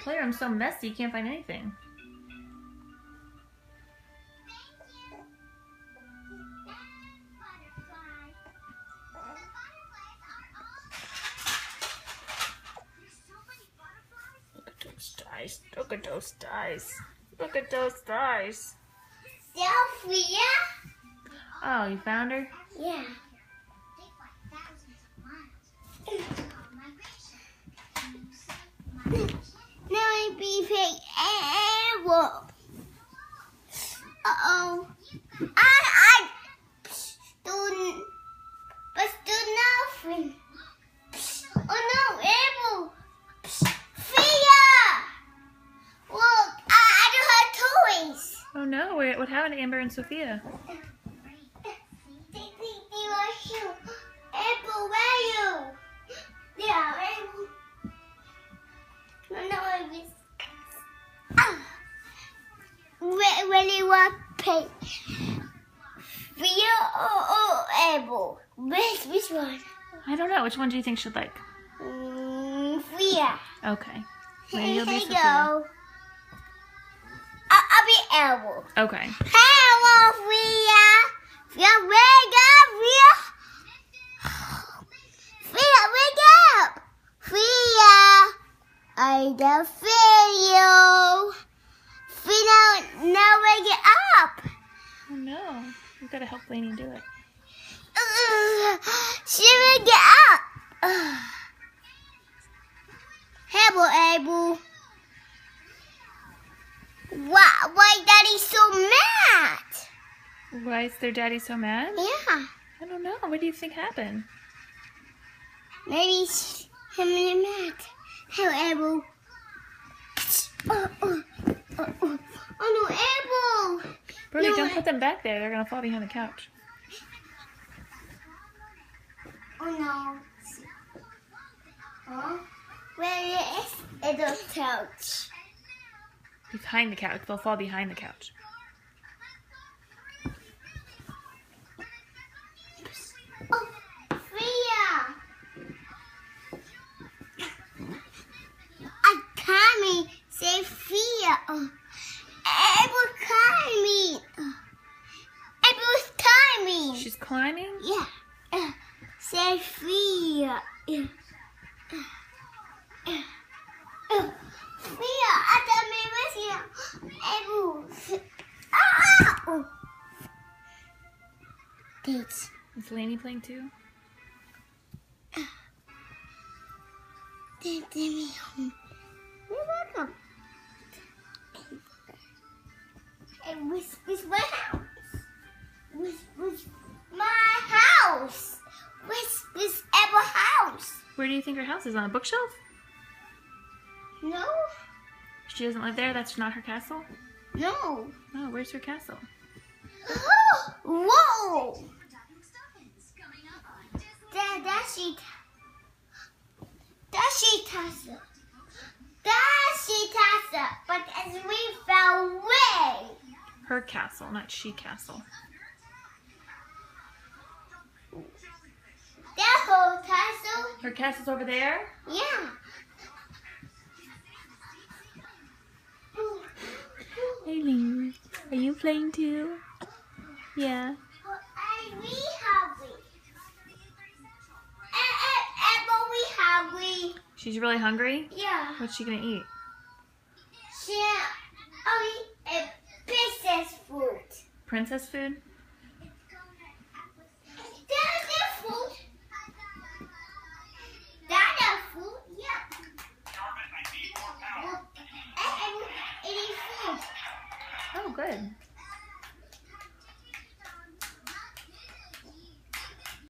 playroom's so messy you can't find anything. Look at those dice. Look at those dice. Look at those dice. Sophia? Oh, you found her? Yeah. Now I be playing apple. Uh-oh. I do, but do nothing. Oh no, apple. Fia! Look, I do her toys. Oh no, what happened to Amber and Sophia? They were here. Apple, where are you? Yeah, apple. No, I was. Really want pay. Fia or apple? Which one? I don't know. Which one do you think she'd like? Fia. Okay. Maybe you'll be Here you Sophia. go. I'll be apple. Okay. Hello, Fia. Fia, wake up, Fia. Fia, wake up. Fia, I don't feel you. Fia, now wake up. Oh no. We've got to help Lainey do it. She wake up. Hello, Abel. Why Daddy's so mad? Why is their daddy so mad? Yeah. I don't know. What do you think happened? Maybe him and mad. Hello, Abel. Oh no, Abel! Brody, No, don't put them back there. They're going to fall behind the couch. Oh no. Huh? Where is the couch? Behind the couch. They'll fall behind the couch. Oh, Fia! I'm coming. Say Fia. Abel coming. Abel's coming. She's climbing? Yeah. Say Fia. Fia, I thought maybe Abel. Ah! Thanks. Is Lainey playing too? You're welcome. And with my house. With my house. With Apple house. Where do you think her house is? On a bookshelf? No. She doesn't live there? That's not her castle? No. Oh, where's her castle? Whoa. That's castle. But as we fell away. Her castle, not she castle. That whole castle. Her castle's over there? Yeah. Hey, Lainey. Are you playing too? Yeah. We hungry. Apple, we hungry. She's really hungry? Yeah. What's she gonna eat? She a princess food. Princess food? That's food. That's food. Yeah. Eating food. Oh, good.